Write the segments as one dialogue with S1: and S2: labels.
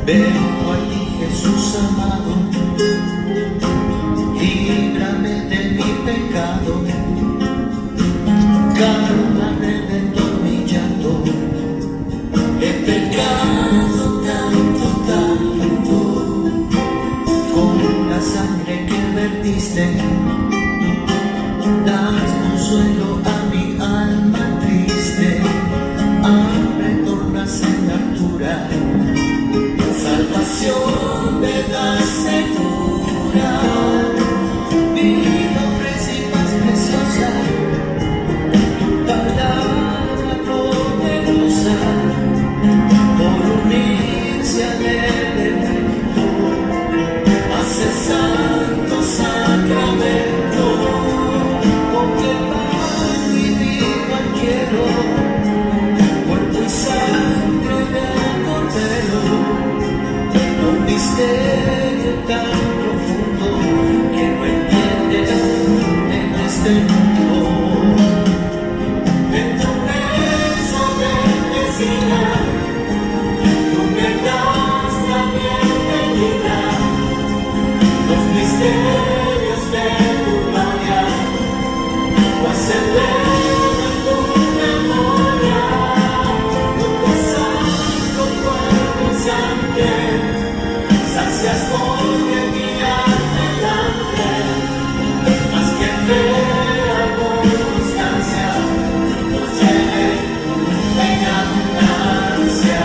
S1: Vengo a ti, Jesús amado, líbrame de mi pecado, calma, redentor mi llanto. He pecado tanto, tanto, con la sangre que vertiste, das consuelo a mi alma triste, hambre tornas en altura, salvación me das segura, vida preciosa, preciosa, tu palabra poderosa, por unirse al elemento, hace santo sacramento, porque pan y vino quiero, cuerpo y sangre del Cordero, un misterio tan profundo que no entiendes en este mundo. En tu mesa bendecida, tú me das la bienvenida, los misterios de tu gloria, pues celebran tu memoria, tu santo cuerpo y sangre, sacias porque mi alma delante, más que fea constancia, nos lleve en abundancia.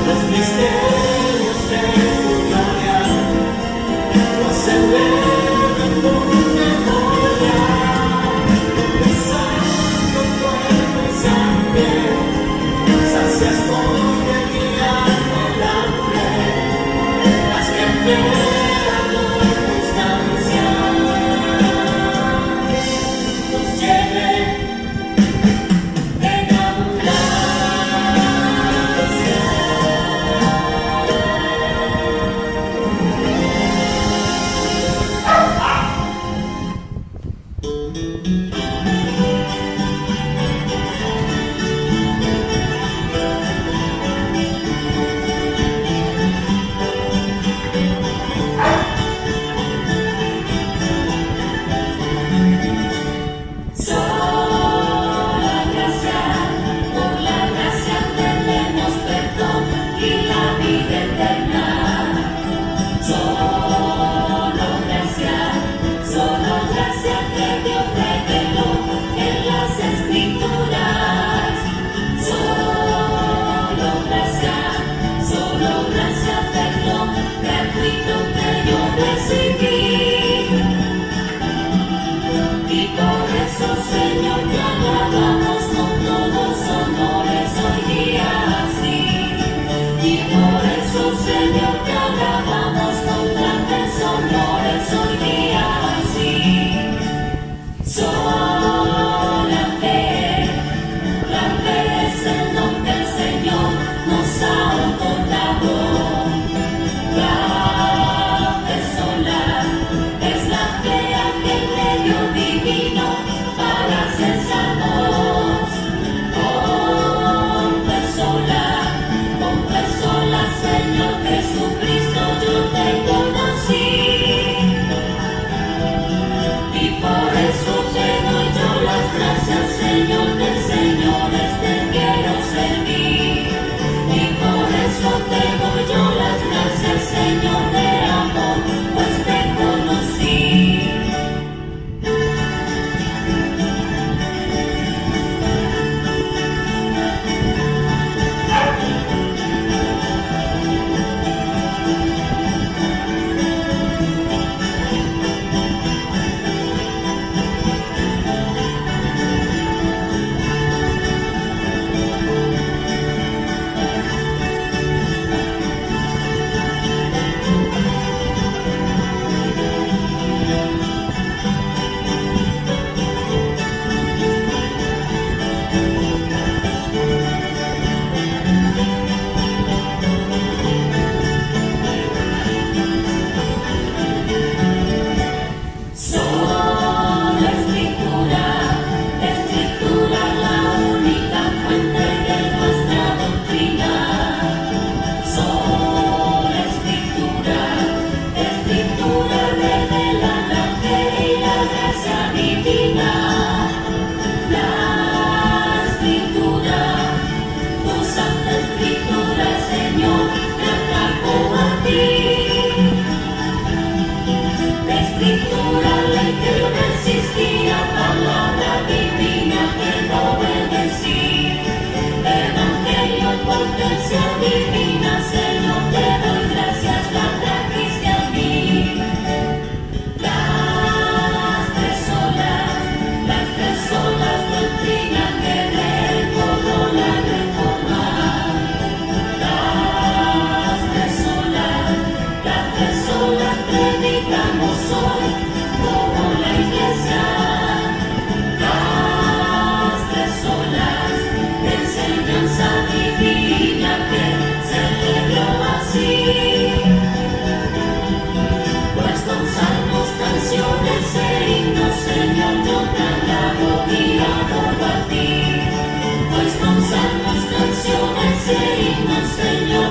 S1: Los misterios de tu gloria, los celebran tu memoria, tu santo cuerpo y sangre, sacias porque mi alma el hambre, haz que vea tu constancia, nos lleve en abundancia.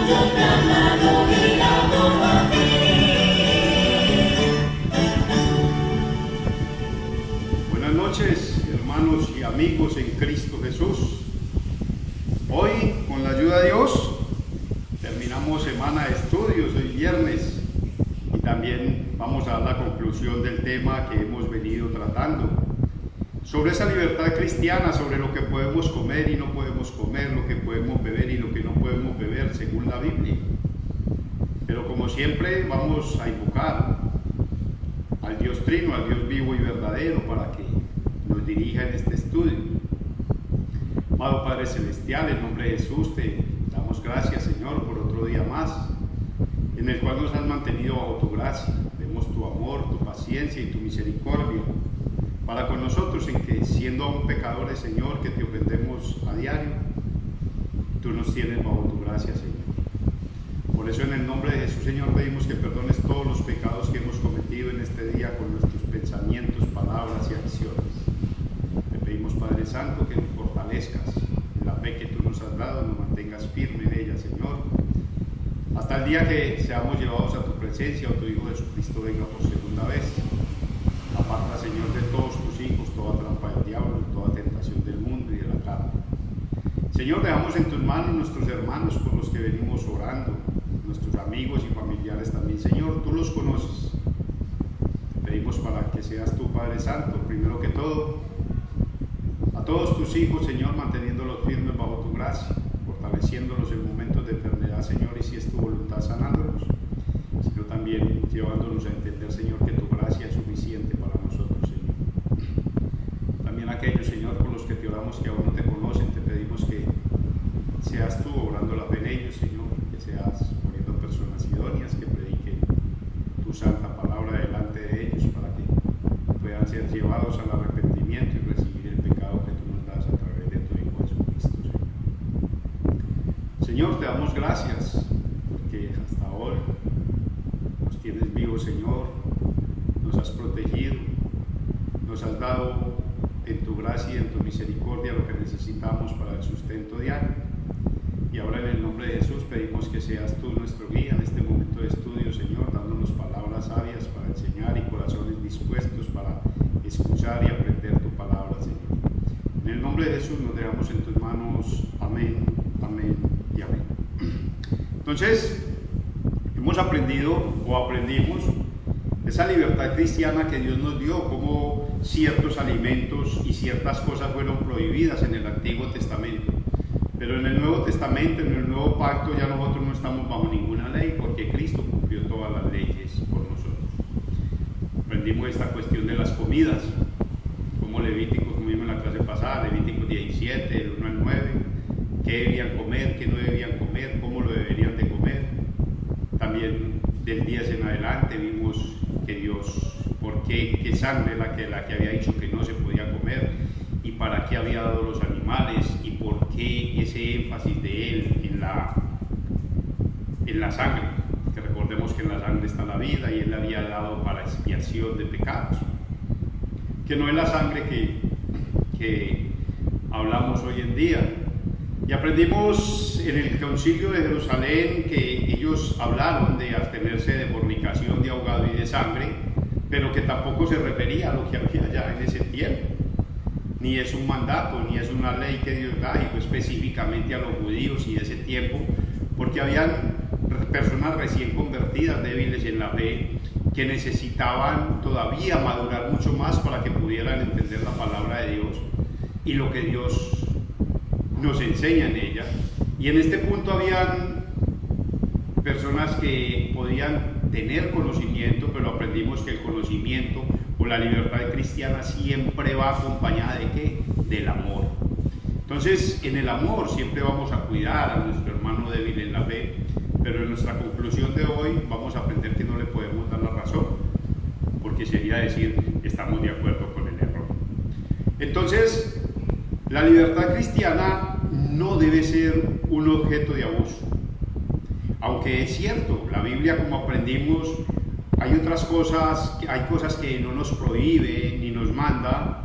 S1: yo te he amado y adoro a ti.
S2: Buenas noches, hermanos y amigos en Cristo Jesús. Hoy, con la ayuda de Dios, terminamos semana de estudios, hoy viernes, y también vamos a dar la conclusión del tema que hemos venido tratando, sobre esa libertad cristiana, sobre lo que podemos comer y no podemos comer, lo que podemos beber y lo que no podemos beber, según la Biblia. Pero como siempre, vamos a invocar al Dios Trino, al Dios vivo y verdadero, para que nos dirija en este estudio. Amado Padre Celestial, en nombre de Jesús te damos gracias, Señor, por otro día más, en el cual nos has mantenido bajo tu gracia. Vemos tu amor, tu paciencia y tu misericordia para con nosotros, en que siendo aún pecadores, Señor, que te ofendemos a diario, tú nos tienes bajo tu gracia, Señor. Por eso, en el nombre de Jesús, Señor, pedimos que perdones todos los pecados que hemos cometido en este día con nuestros pensamientos, palabras y acciones. Te pedimos, Padre Santo, que nos fortalezcas en la fe que tú nos has dado, nos mantengas firme en ella, Señor, hasta el día que seamos llevados a tu presencia, o tu Hijo Jesucristo venga por segunda vez. Aparta, Señor, de todos tus hijos toda trampa del diablo, toda tentación del mundo y de la carne. Señor, dejamos en tus manos nuestros hermanos por los que venimos orando, nuestros amigos y familiares también, Señor, tú los conoces. Te pedimos para que seas tú, Padre Santo, primero que todo, a todos tus hijos, Señor, manteniéndolos firmes bajo tu gracia, fortaleciéndolos en momentos de enfermedad, Señor, y si es tu voluntad, sanándolos, sino también llevándonos a entender, Señor, que tu gracia es suficiente para nosotros, Señor. También aquellos, Señor, por los que te oramos que aún no te conocen, te pedimos que seas tú obrando la fe en ellos, Señor, que seas poniendo personas idóneas que prediquen tu santa palabra delante de ellos para que puedan ser llevados al arrepentimiento y recibir el pecado que tú nos das a través de tu Hijo Jesucristo, Señor. Señor, te damos gracias porque hasta ahora nos tienes vivos, Señor, nos has protegido, nos has dado en tu gracia y en tu misericordia lo que necesitamos para el sustento diario. Y ahora, en el nombre de Jesús, pedimos que seas tú nuestro guía en este momento de estudio, Señor, dándonos palabras sabias para enseñar y corazones dispuestos para escuchar y aprender tu palabra, Señor. En el nombre de Jesús nos dejamos en tus manos. Amén, amén y amén. Entonces, hemos aprendido o aprendimos esa libertad cristiana que Dios nos dio, como ciertos alimentos y ciertas cosas fueron prohibidas en el Antiguo Testamento. Pero en el Nuevo Testamento, en el Nuevo Pacto, ya nosotros no estamos bajo ninguna ley, porque Cristo cumplió todas las leyes por nosotros. Aprendimos esta cuestión de las comidas, como Levítico, como vimos en la clase pasada, Levítico 17, del 1 al 9, qué debían comer, qué no debían comer, cómo lo deberían de comer. También del 10 en adelante vimos que Dios, por qué sangre la que había dicho que no se podía comer, y para qué había dado los animales, y por qué ese énfasis de Él en la sangre, que recordemos que en la sangre está la vida, y Él la había dado para expiación de pecados, que no es la sangre que hablamos hoy en día. Y aprendimos en el Concilio de Jerusalén que ellos hablaron de abstenerse de fornicación, de ahogado y de sangre, pero que tampoco se refería a lo que había ya en ese tiempo. Ni es un mandato, ni es una ley que Dios da, dijo específicamente a los judíos y de ese tiempo, porque habían personas recién convertidas, débiles en la fe, que necesitaban todavía madurar mucho más para que pudieran entender la palabra de Dios y lo que Dios nos enseña en ella. Y en este punto habían personas que podían tener conocimiento, pero aprendimos que el conocimiento o la libertad cristiana siempre va acompañada ¿de qué? Del amor. Entonces, en el amor siempre vamos a cuidar a nuestro hermano débil en la fe, pero en nuestra conclusión de hoy vamos a aprender que no le podemos dar la razón, porque sería decir estamos de acuerdo con el error. Entonces, la libertad cristiana no debe ser un objeto de abuso. Aunque es cierto, la Biblia, como aprendimos, hay otras cosas, hay cosas que no nos prohíbe ni nos manda,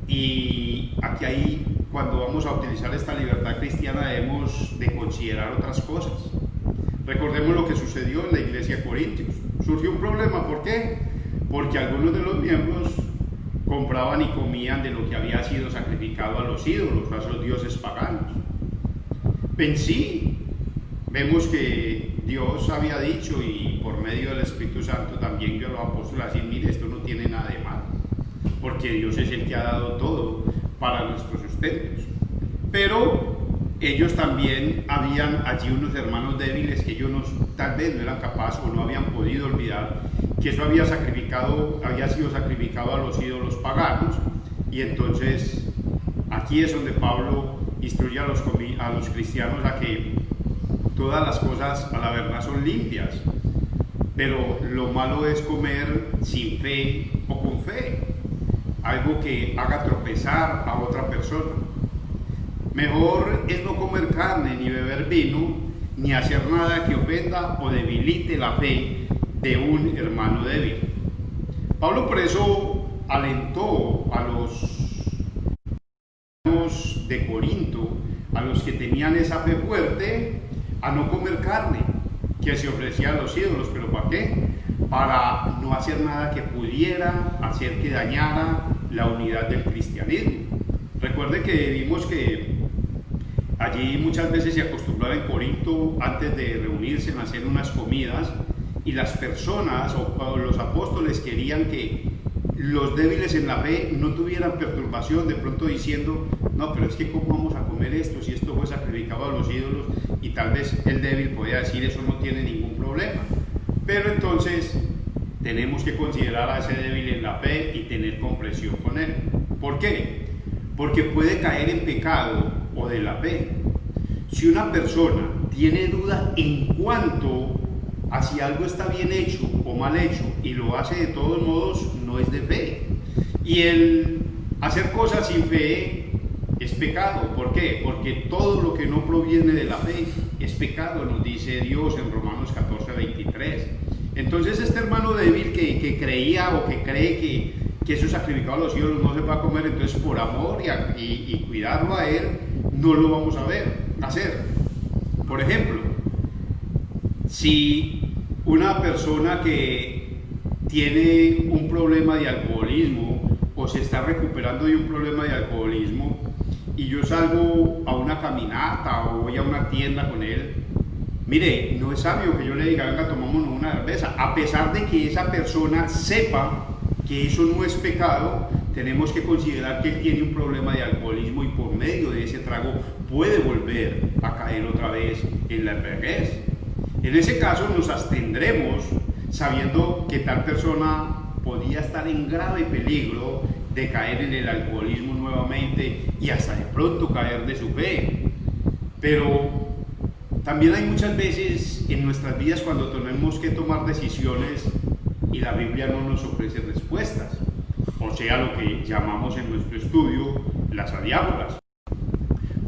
S2: y aquí hay, cuando vamos a utilizar esta libertad cristiana, debemos de considerar otras cosas. Recordemos lo que sucedió en la iglesia de Corintios. Surgió un problema, ¿por qué? Porque algunos de los miembros compraban y comían de lo que había sido sacrificado a los ídolos, a los dioses paganos. En sí, vemos que Dios había dicho, y por medio del Espíritu Santo también yo a los apóstoles decir, mire, esto no tiene nada de malo, porque Dios es el que ha dado todo para nuestros sustentos. Pero ellos también habían allí unos hermanos débiles que ellos tal vez no eran capaces o no habían podido olvidar que eso había sido sacrificado a los ídolos paganos. Y entonces aquí es donde Pablo instruye a los cristianos a que todas las cosas a la verdad son limpias, pero lo malo es comer sin fe o con fe, algo que haga tropezar a otra persona. Mejor es no comer carne ni beber vino, ni hacer nada que ofenda o debilite la fe de un hermano débil. Pablo por eso alentó a los hermanos de Corinto, a los que tenían esa fe fuerte, a no comer carne que se ofrecía a los ídolos. ¿Pero para qué? Para no hacer nada que pudiera hacer que dañara la unidad del cristianismo. Recuerde que vimos que allí muchas veces se acostumbraba en Corinto, antes de reunirse, en hacer unas comidas, y las personas o los apóstoles querían que los débiles en la fe no tuvieran perturbación, de pronto diciendo, no, pero es que ¿cómo vamos a comer esto si esto fue sacrificado a los ídolos? Y tal vez el débil podía decir, eso no tiene ningún problema. Pero entonces tenemos que considerar a ese débil en la fe y tener comprensión con él. ¿Por qué? Porque puede caer en pecado o de la fe. Si una persona tiene duda en cuanto a si algo está bien hecho o mal hecho y lo hace de todos modos, no es de fe. Y el hacer cosas sin fe es pecado. ¿Por qué? Porque todo lo que no proviene de la fe es pecado, nos dice Dios en Romanos 14:23. Entonces este hermano débil que creía o que cree que eso sacrificado a los ídolos no se va a comer, entonces por amor y cuidarlo a él, no lo vamos a hacer. Por ejemplo, si una persona que tiene un problema de alcoholismo o se está recuperando de un problema de alcoholismo y yo salgo a una caminata o voy a una tienda con él, mire, no es sabio que yo le diga, venga, tomémonos una cerveza, a pesar de que esa persona sepa que eso no es pecado. Tenemos que considerar que él tiene un problema de alcoholismo y por medio de ese trago puede volver a caer otra vez en la embriaguez. En ese caso nos abstendremos sabiendo que tal persona podía estar en grave peligro de caer en el alcoholismo nuevamente y hasta de pronto caer de su fe. Pero también hay muchas veces en nuestras vidas cuando tenemos que tomar decisiones y la Biblia no nos ofrece respuestas, o sea, lo que llamamos en nuestro estudio las adiáboras.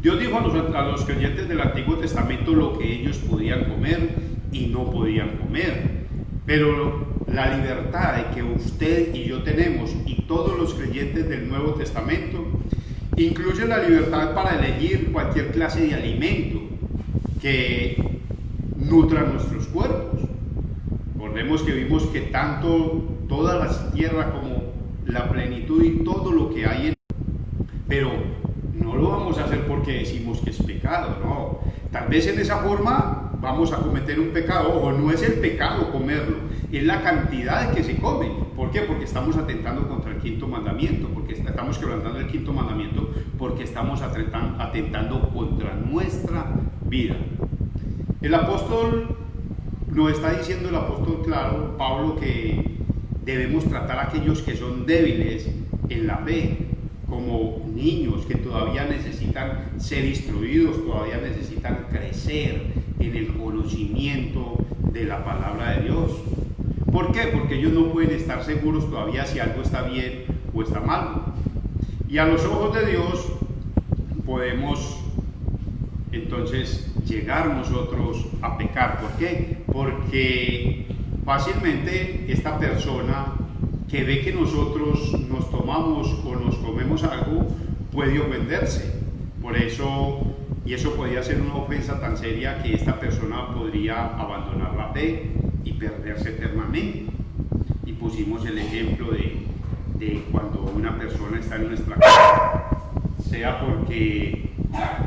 S2: Dios dijo a los creyentes del Antiguo Testamento lo que ellos podían comer y no podían comer, pero la libertad de que usted y yo tenemos y todos los creyentes del Nuevo Testamento incluye la libertad para elegir cualquier clase de alimento que nutra nuestros cuerpos. Recordemos que vimos que tanto toda la tierra como la plenitud y todo lo que hay pero no lo vamos a hacer porque decimos que es pecado, no. Tal vez en esa forma vamos a cometer un pecado, o no es el pecado comerlo, es la cantidad de que se come. ¿Por qué? Porque estamos atentando contra el quinto mandamiento, porque estamos quebrantando el quinto mandamiento, porque estamos atentando contra nuestra vida. El apóstol nos está diciendo, el apóstol claro, Pablo, que debemos tratar a aquellos que son débiles en la fe como niños que todavía necesitan ser instruidos, todavía necesitan crecer en el conocimiento de la palabra de Dios. ¿Por qué? Porque ellos no pueden estar seguros todavía si algo está bien o está mal. Y a los ojos de Dios podemos entonces llegar nosotros a pecar. ¿Por qué? Porque fácilmente esta persona que ve que nosotros nos tomamos o nos comemos algo puede ofenderse. Por eso y eso podía ser una ofensa tan seria que esta persona podría abandonar la fe y perderse eternamente. Y pusimos el ejemplo de cuando una persona está en nuestra casa, sea porque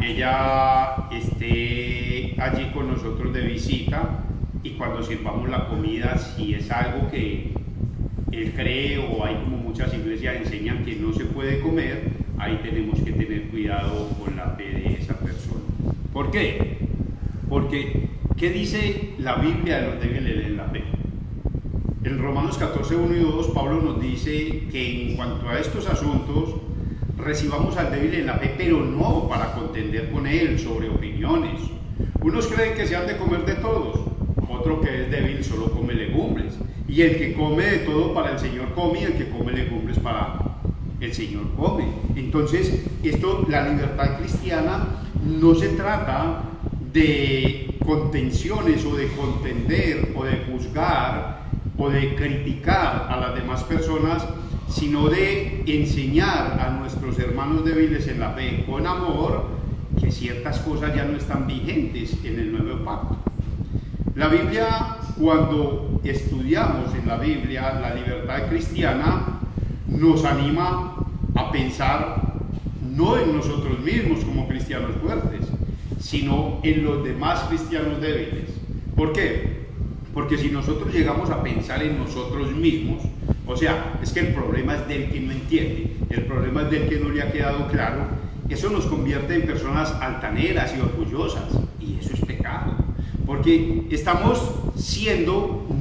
S2: ella esté allí con nosotros de visita, y cuando sirvamos la comida, si es algo que él cree, o hay como muchas iglesias enseñan que no se puede comer, ahí tenemos que tener cuidado con la fe de esa persona. ¿Por qué? Porque, ¿qué dice la Biblia de los débiles en la fe? En Romanos 14, 1 y 2, Pablo nos dice que en cuanto a estos asuntos, recibamos al débil en la fe, pero no para contender con él sobre opiniones. Unos creen que se han de comer de todos, otro que es débil solo come legumbres, y el que come de todo para el Señor come, y el que come legumbres para el Señor come. Entonces, la libertad cristiana no se trata de contenciones o de contender o de juzgar o de criticar a las demás personas, sino de enseñar a nuestros hermanos débiles en la fe con amor que ciertas cosas ya no están vigentes en el nuevo pacto. La Biblia, cuando estudiamos en la Biblia la libertad cristiana, nos anima a pensar no en nosotros mismos como cristianos fuertes, sino en los demás cristianos débiles. ¿Por qué? Porque si nosotros llegamos a pensar en nosotros mismos, o sea, es que el problema es del que no entiende, el problema es del que no le ha quedado claro, eso nos convierte en personas altaneras y orgullosas, y eso es pecado, porque estamos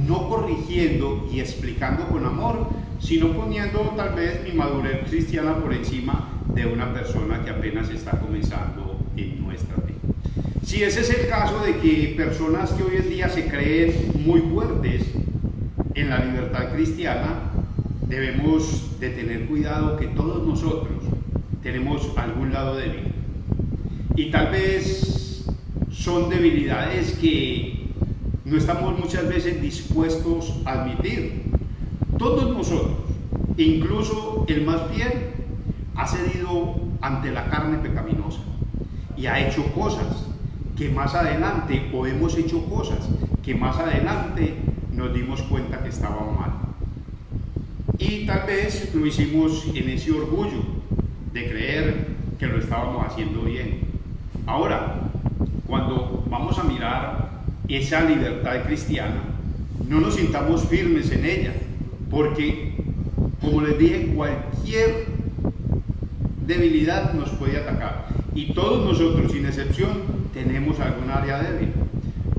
S2: no corrigiendo y explicando con amor, sino poniendo tal vez mi madurez cristiana por encima de una persona que apenas está comenzando en nuestra fe. Si ese es el caso de que personas que hoy en día se creen muy fuertes en la libertad cristiana, debemos de tener cuidado que todos nosotros tenemos algún lado débil. Y tal vez son debilidades que no estamos muchas veces dispuestos a admitir. Todos nosotros, incluso el más fiel, ha cedido ante la carne pecaminosa y ha hecho cosas que más adelante, o hemos hecho cosas que más adelante nos dimos cuenta que estaban mal. Y tal vez lo hicimos en ese orgullo de creer que lo estábamos haciendo bien. Ahora, cuando vamos a mirar esa libertad cristiana, no nos sintamos firmes en ella, porque, como les dije, cualquier debilidad nos puede atacar, y todos nosotros, sin excepción, tenemos algún área débil.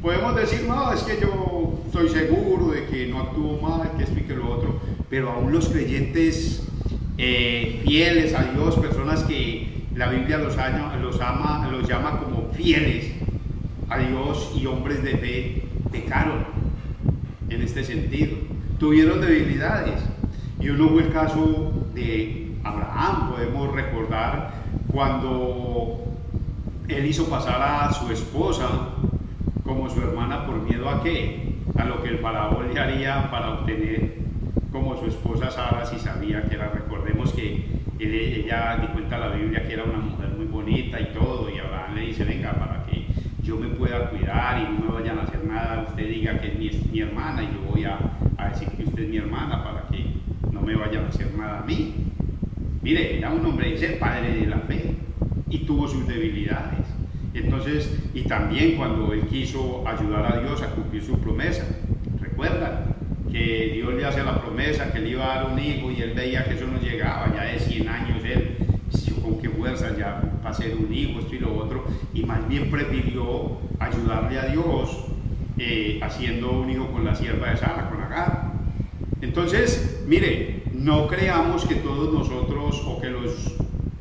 S2: Podemos decir, no, es que yo estoy seguro de que no actúo mal, que esto y que lo otro, pero aún los creyentes fieles a Dios, personas que la Biblia los llama como fieles a Dios y hombres de fe, pecaron en este sentido, tuvieron debilidades. Y uno fue el caso de Abraham. Podemos recordar cuando él hizo pasar a su esposa como su hermana por miedo a qué, a lo que el faraón le haría para obtener como su esposa Sara, si sabía que era. Recordemos que ella di cuenta a la Biblia que era una mujer muy bonita y todo, y Abraham le dice, venga, para que yo me pueda cuidar y no me vayan a hacer nada, usted diga que es mi hermana, y yo voy a decir que usted es mi hermana para que no me vayan a hacer nada a mí. Mire, era un hombre, es el padre de la fe, y tuvo sus debilidades. Entonces, y también cuando él quiso ayudar a Dios a cumplir su promesa, recuerdan que Dios le hace la promesa que le iba a dar un hijo, y él veía que eso no llegaba, ya de 100 años él, con qué fuerza ya para ser un hijo, esto y lo otro, y más bien prefirió ayudarle a Dios haciendo un hijo con la sierva de Sara, con Agar. Entonces, mire, no creamos que todos nosotros, o que los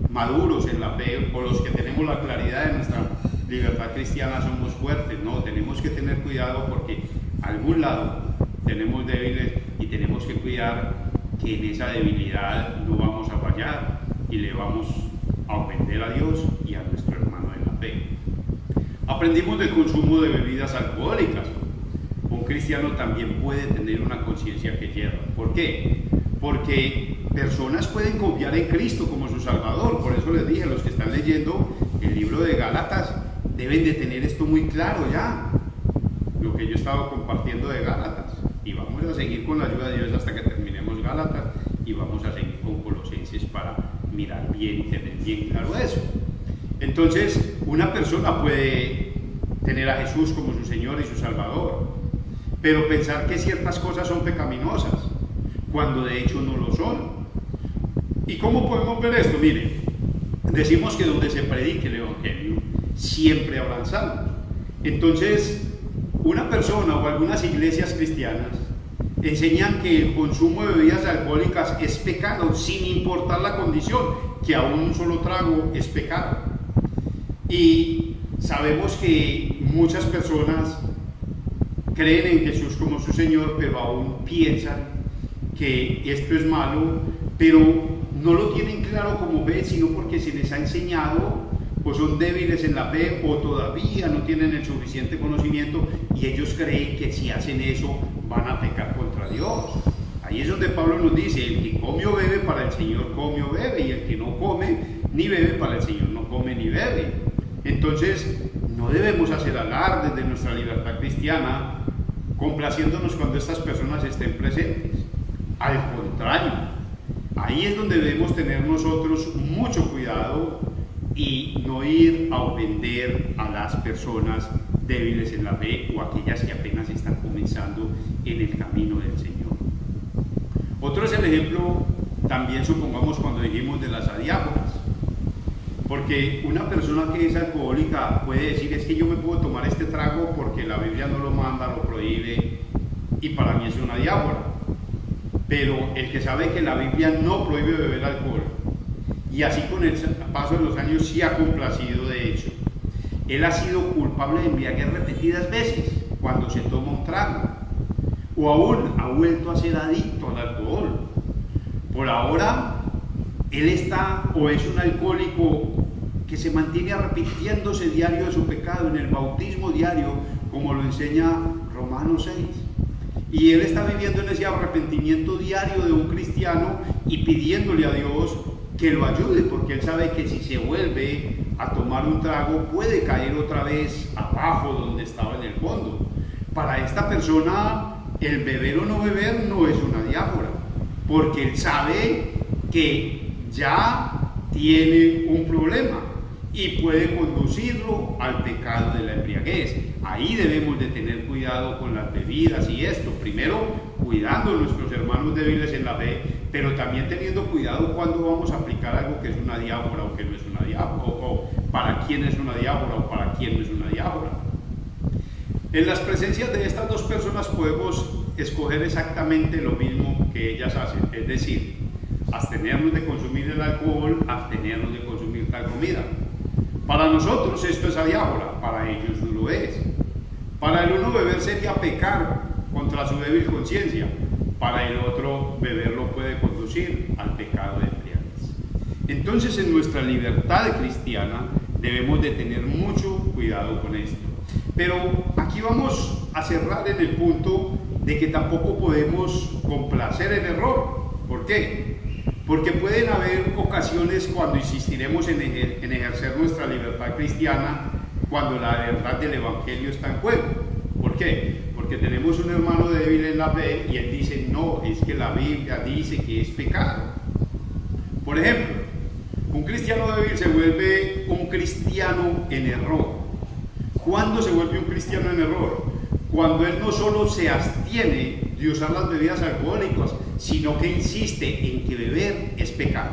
S2: maduros en la fe, o los que tenemos la claridad de nuestra libertad cristiana, somos fuertes. No, tenemos que tener cuidado, porque a algún lado tenemos débiles, y tenemos que cuidar que en esa debilidad no vamos a fallar y le vamos a ofender a Dios y a nuestro hermano en la fe. Aprendimos del consumo de bebidas alcohólicas. Un cristiano también puede tener una conciencia que hierra. ¿Por qué? Porque personas pueden confiar en Cristo como su Salvador. Por eso les dije a los que están leyendo el libro de Gálatas, deben de tener esto muy claro ya, lo que yo estaba compartiendo de Gálatas. Y vamos a seguir con la ayuda de Dios hasta que terminemos Gálatas y vamos a seguir con Colosenses para mirar bien y tener bien claro eso. Entonces, una persona puede tener a Jesús como su Señor y su Salvador, pero pensar que ciertas cosas son pecaminosas, cuando de hecho no lo son. ¿Y cómo podemos ver esto? Miren, decimos que donde se predique el Evangelio, siempre habrán salvos. Entonces, una persona o algunas iglesias cristianas enseñan que el consumo de bebidas alcohólicas es pecado, sin importar la condición, que aún un solo trago es pecado. Y sabemos que muchas personas creen en Jesús como su Señor, pero aún piensan que esto es malo, pero no lo tienen claro como fe, sino porque se les ha enseñado, o son débiles en la fe, o todavía no tienen el suficiente conocimiento, y ellos creen que si hacen eso van a pecar contra Dios. Ahí es donde Pablo nos dice: el que come o bebe, para el Señor come o bebe, y el que no come ni bebe, para el Señor no come ni bebe. Entonces, no debemos hacer alardes de nuestra libertad cristiana, complaciéndonos cuando estas personas estén presentes. Al contrario, ahí es donde debemos tener nosotros mucho cuidado y no ir a ofender a las personas débiles en la fe o aquellas que apenas están comenzando en el camino del Señor. Otro es el ejemplo, también supongamos, cuando dijimos de las adiáporas. Porque una persona que es alcohólica puede decir: es que yo me puedo tomar este trago porque la Biblia no lo manda, lo prohíbe, y para mí es una diáspora. Pero el que sabe que la Biblia no prohíbe beber alcohol, y así con el paso de los años sí ha complacido de hecho, él ha sido culpable de embriaguez repetidas veces cuando se toma un trago, o aún ha vuelto a ser adicto al alcohol. Por ahora, él está o es un alcohólico que se mantiene arrepintiéndose diario de su pecado, en el bautismo diario, como lo enseña Romanos 6. Y él está viviendo en ese arrepentimiento diario de un cristiano y pidiéndole a Dios que lo ayude, porque él sabe que si se vuelve a tomar un trago puede caer otra vez abajo donde estaba en el fondo. Para esta persona, el beber o no beber no es una diáspora, porque él sabe que ya tiene un problema y puede conducirlo al pecado de la embriaguez. Ahí debemos de tener cuidado con las bebidas y esto. Primero, cuidando a nuestros hermanos débiles en la fe, pero también teniendo cuidado cuando vamos a aplicar algo que es una diáspora o que no es una diáspora, o para quién es una diáspora o para quién no es una diáspora. En las presencias de estas dos personas podemos escoger exactamente lo mismo que ellas hacen, es decir, abstenernos de consumir el alcohol, abstenernos de consumir tal comida. Para nosotros esto es diáspora, para ellos no lo es. Para el uno beber sería pecar contra su débil conciencia, para el otro beberlo puede conducir al pecado de embriaguez. Entonces, en nuestra libertad cristiana debemos de tener mucho cuidado con esto. Pero aquí vamos a cerrar en el punto de que tampoco podemos complacer el error. ¿Por qué? Porque pueden haber ocasiones cuando insistiremos en ejercer nuestra libertad cristiana cuando la verdad del Evangelio está en juego. ¿Por qué? Porque tenemos un hermano débil en la fe y él dice: no, es que la Biblia dice que es pecado. Por ejemplo, un cristiano débil se vuelve un cristiano en error. ¿Cuándo se vuelve un cristiano en error? Cuando él no solo se abstiene de usar las bebidas alcohólicas, sino que insiste en que beber es pecado.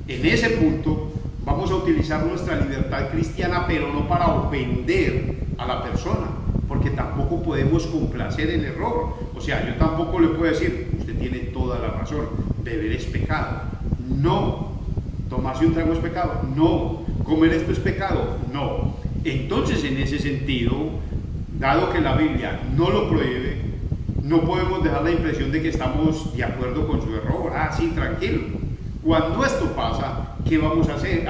S2: En ese punto vamos a utilizar nuestra libertad cristiana, pero no para ofender a la persona, porque tampoco podemos complacer el error. O sea, yo tampoco le puedo decir: usted tiene toda la razón, beber es pecado. No. ¿Tomarse un trago es pecado? No. ¿Comer esto es pecado? No. Entonces, en ese sentido, dado que la Biblia no lo prohíbe, no podemos dejar la impresión de que estamos de acuerdo con su error. Ah, sí, tranquilo. Cuando esto pasa, ¿qué vamos a hacer?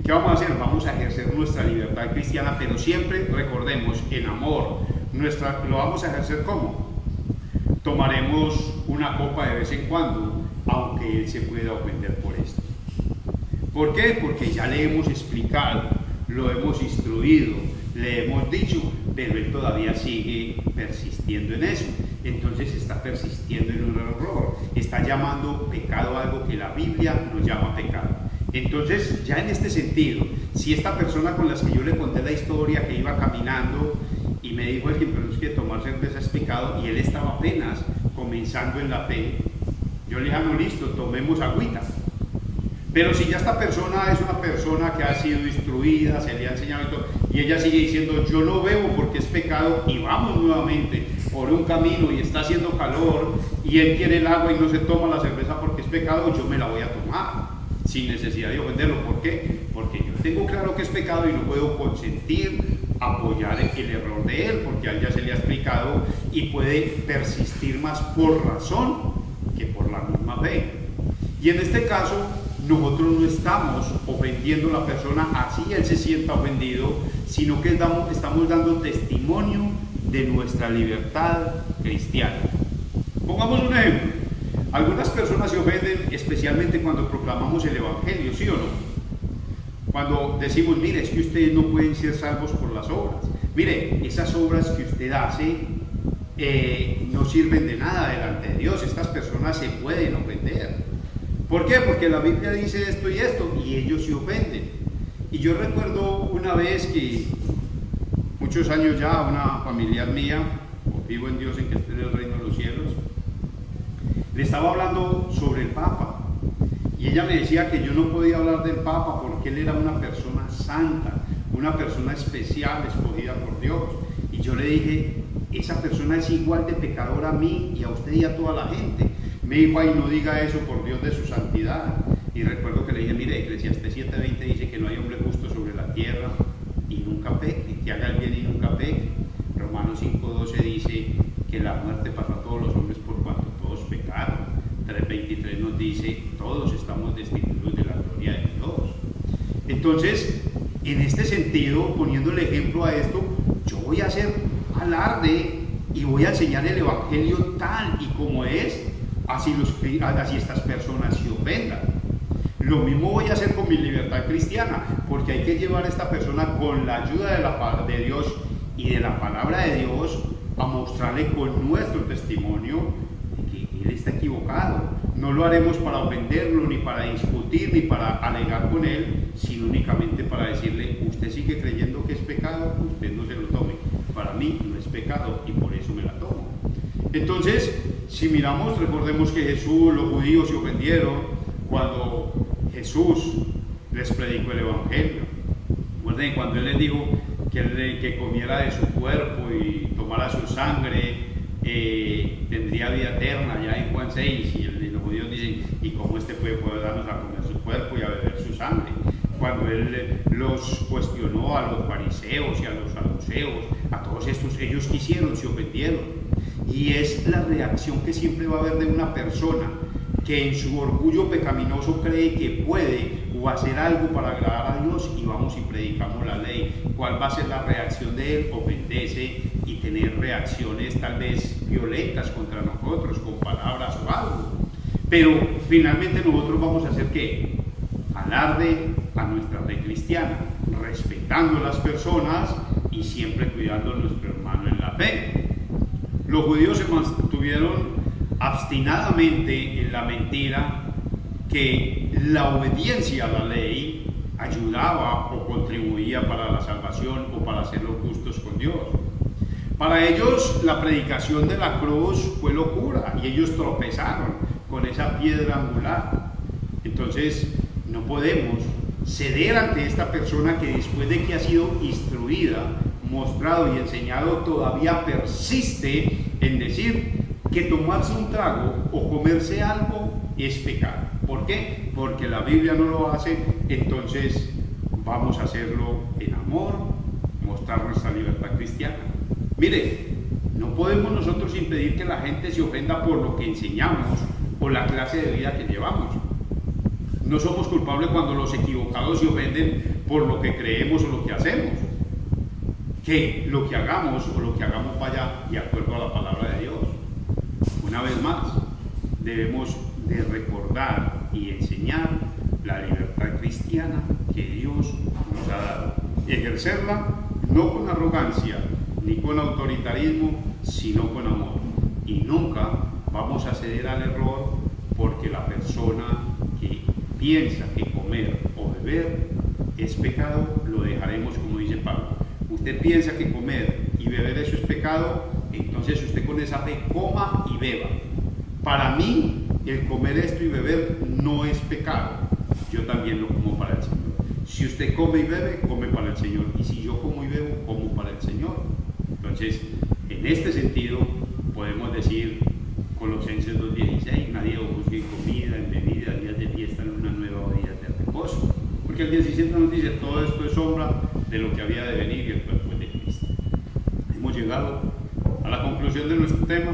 S2: ¿Qué vamos a hacer? Vamos a ejercer nuestra libertad cristiana, pero siempre recordemos, en amor. ¿Lo vamos a ejercer cómo? Tomaremos una copa de vez en cuando, aunque él se pueda ofender por esto. ¿Por qué? Porque ya le hemos explicado lo hemos instruido, le hemos dicho, pero él todavía sigue persistiendo en eso. Entonces está persistiendo en un error, está llamando pecado a algo que la Biblia no llama pecado. Entonces, ya en este sentido, si esta persona con la que yo le conté la historia, que iba caminando y me dijo el que pero es que tomar cerveza es pecado, y él estaba apenas comenzando en la fe, yo le dije, no, listo, tomemos agüita. Pero si ya esta persona es una persona que ha sido instruida, se le ha enseñado y todo, y ella sigue diciendo, yo no bebo porque es pecado, y vamos nuevamente por un camino y está haciendo calor, y él quiere el agua y no se toma la cerveza porque es pecado, yo me la voy a tomar, sin necesidad de ofenderlo. ¿Por qué? Porque yo tengo claro que es pecado y no puedo consentir apoyar el error de él, porque a él ya se le ha explicado y puede persistir más por razón que por la misma fe. Y en este caso, nosotros no estamos ofendiendo a la persona así él se sienta ofendido, sino que estamos dando testimonio de nuestra libertad cristiana. Pongamos un ejemplo. Algunas personas se ofenden especialmente cuando proclamamos el Evangelio, ¿sí o no? Cuando decimos, mire, es que ustedes no pueden ser salvos por las obras. Mire, esas obras que usted hace no sirven de nada delante de Dios. Estas personas se pueden ofender. ¿Por qué? Porque la Biblia dice esto y esto, y ellos se ofenden. Y yo recuerdo una vez que, muchos años ya, una familiar mía, vivo en Dios en que esté en el reino de los cielos, le estaba hablando sobre el Papa. Y ella me decía que yo no podía hablar del Papa porque él era una persona santa, una persona especial, escogida por Dios. Y yo le dije, esa persona es igual de pecadora a mí y a usted y a toda la gente. Me dijo, ay, no diga eso por Dios de su santidad. Y recuerdo que le dije, mire, Eclesiastés 7:20 dice que no hay hombre justo sobre la tierra y nunca peque, que haga el bien y nunca peque. Romanos 5:12 dice que la muerte pasó a todos los hombres por cuanto todos pecaron. 3:23 nos dice, todos estamos destituidos de la gloria de Dios. Entonces, en este sentido, poniendo el ejemplo a esto, yo voy a hacer alarde y voy a enseñar el Evangelio tal y como es, así estas personas se ofendan. Lo mismo voy a hacer con mi libertad cristiana, porque hay que llevar a esta persona con la ayuda de Dios y de la palabra de Dios a mostrarle con nuestro testimonio que él está equivocado. No lo haremos para ofenderlo, ni para discutir, ni para alegar con él, sino únicamente para decirle, usted sigue creyendo que es pecado, usted no se lo tome. Para mí no es pecado y por eso me la tomo. Entonces, si miramos, recordemos que Jesús, los judíos se ofendieron cuando Jesús les predicó el Evangelio. Recuerden cuando Él les dijo que comiera de su cuerpo y tomara su sangre, tendría vida eterna, ya en Juan 6, y los judíos dicen, ¿y cómo este puede darnos a comer su cuerpo y a beber su sangre? Cuando Él los cuestionó a los fariseos y a los saduceos, a todos estos, ellos quisieron, se ofendieron. Y es la reacción que siempre va a haber de una persona que en su orgullo pecaminoso cree que puede o hacer algo para agradar a Dios, y vamos y predicamos la ley. ¿Cuál va a ser la reacción de él? Ofenderse y tener reacciones tal vez violentas contra nosotros, con palabras o algo. Pero finalmente nosotros vamos a hacer ¿qué? Alarde a nuestra fe cristiana, respetando a las personas y siempre cuidando a nuestro hermano en la fe. Los judíos se mantuvieron obstinadamente en la mentira que la obediencia a la ley ayudaba o contribuía para la salvación o para hacerlos justos con Dios. Para ellos la predicación de la cruz fue locura y ellos tropezaron con esa piedra angular. Entonces no podemos ceder ante esta persona que después de que ha sido instruida, mostrado y enseñado, todavía persiste en decir que tomarse un trago o comerse algo es pecado. ¿Por qué? Porque la Biblia no lo hace. Entonces vamos a hacerlo en amor, mostrar nuestra libertad cristiana. Mire, no podemos nosotros impedir que la gente se ofenda por lo que enseñamos o la clase de vida que llevamos. No somos culpables cuando los equivocados se ofenden por lo que creemos o lo que hacemos. Que lo que hagamos o lo que hagamos vaya de acuerdo a la palabra de Dios. Una vez más, debemos de recordar y enseñar la libertad cristiana que Dios nos ha dado. ejercerla no con arrogancia ni con autoritarismo, sino con amor. Y nunca vamos a ceder al error porque la persona que piensa que comer o beber es pecado, lo dejaremos como dice Pablo. Usted piensa que comer y beber eso es pecado, entonces usted con esa fe coma y beba. Para mí, el comer esto y beber no es pecado. Yo también lo como para el Señor. Si usted come y bebe, come para el Señor. Y si yo como y bebo, como para el Señor. Entonces, en este sentido, podemos decir, Colosenses 2:16, nadie os juzgue en comida, en bebida, días de fiesta, en una nueva vida de reposo. Porque el 17 nos dice, todo esto es sombra de lo que había de venir y el cuerpo es de Cristo. Hemos llegado a la conclusión de nuestro tema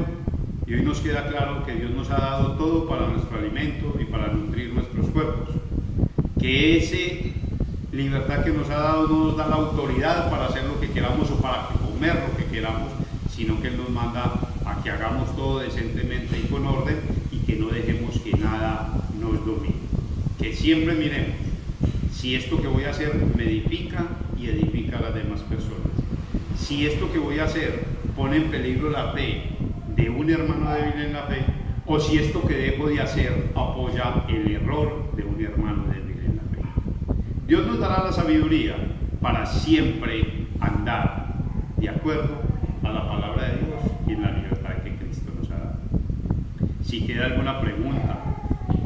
S2: y hoy nos queda claro que Dios nos ha dado todo para nuestro alimento y para nutrir nuestros cuerpos. Que esa libertad que nos ha dado no nos da la autoridad para hacer lo que queramos o para comer lo que queramos, sino que Él nos manda a que hagamos todo decentemente y con orden y que no dejemos que nada nos domine. Que siempre miremos si esto que voy a hacer me edifica y edifica a las demás personas. Si esto que voy a hacer pone en peligro la fe de un hermano débil en la fe, o si esto que dejo de hacer apoya el error de un hermano débil en la fe. Dios nos dará la sabiduría para siempre andar de acuerdo a la palabra de Dios y en la libertad que Cristo nos ha dado. Si queda alguna pregunta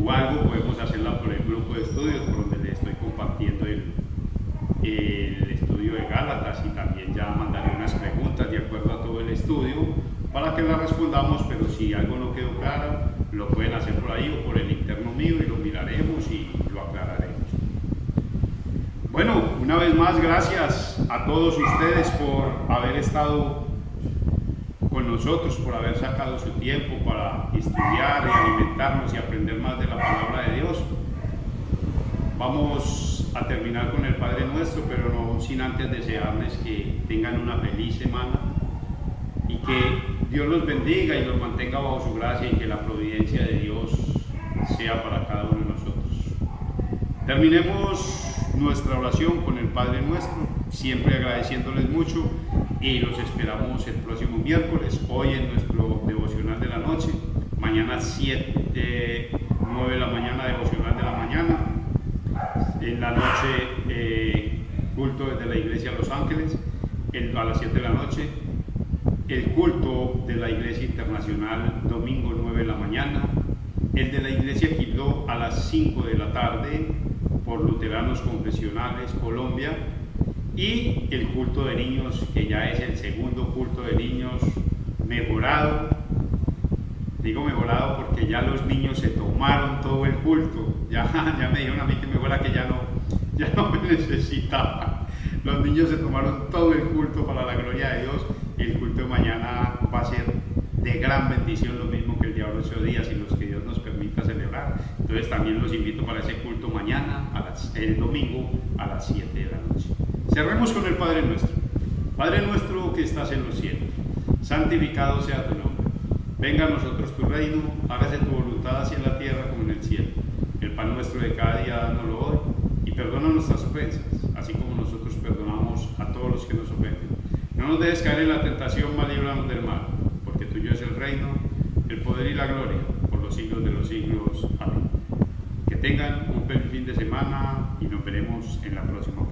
S2: o algo, podemos hacerla por el grupo de estudios por donde le estoy compartiendo el estudio de Gálatas, y también ya mandaré unas preguntas de acuerdo a todo el estudio para que las respondamos, pero si algo no quedó claro, lo pueden hacer por ahí o por el interno mío y lo miraremos y lo aclararemos. Bueno, una vez más, gracias a todos ustedes por haber estado con nosotros, por haber sacado su tiempo para estudiar y alimentarnos y aprender más de la palabra de Dios. Vamos a terminar con el Padre Nuestro, pero no sin antes desearles que tengan una feliz semana y que Dios los bendiga y los mantenga bajo su gracia y que la providencia de Dios sea para cada uno de nosotros. Terminemos nuestra oración con el Padre Nuestro, siempre agradeciéndoles mucho, y los esperamos el próximo miércoles, hoy en nuestro devocional de la noche, mañana 9 de la mañana, devocional de la mañana, en la noche culto desde la iglesia Los Ángeles, a las 7 de la noche, el culto de la iglesia internacional domingo 9 de la mañana, el de la iglesia Quibdó a las 5 de la tarde por Luteranos Confesionales Colombia, y el culto de niños, que ya es el segundo culto de niños mejorado. Digo mejorado porque ya los niños se tomaron todo el culto, ya me dijeron a mí que mejora que ya no me necesitaban. Los niños se tomaron todo el culto para la gloria de Dios, y el culto de mañana va a ser de gran bendición, lo mismo que el de ahora 8 días y los que Dios nos permita celebrar. Entonces también los invito para ese culto mañana, el domingo a las 7 de la noche. Cerremos con el Padre Nuestro. Padre nuestro que estás en los cielos, santificado sea tu nombre. Venga a nosotros tu reino, hágase tu voluntad así en la tierra como en el cielo. El pan nuestro de cada día dánoslo hoy, y perdona nuestras ofensas, así como nosotros perdonamos a todos los que nos ofenden. No nos dejes caer en la tentación, mas líbranos del mal, porque tuyo es el reino, el poder y la gloria, por los siglos de los siglos. Amén. Que tengan un feliz fin de semana y nos veremos en la próxima.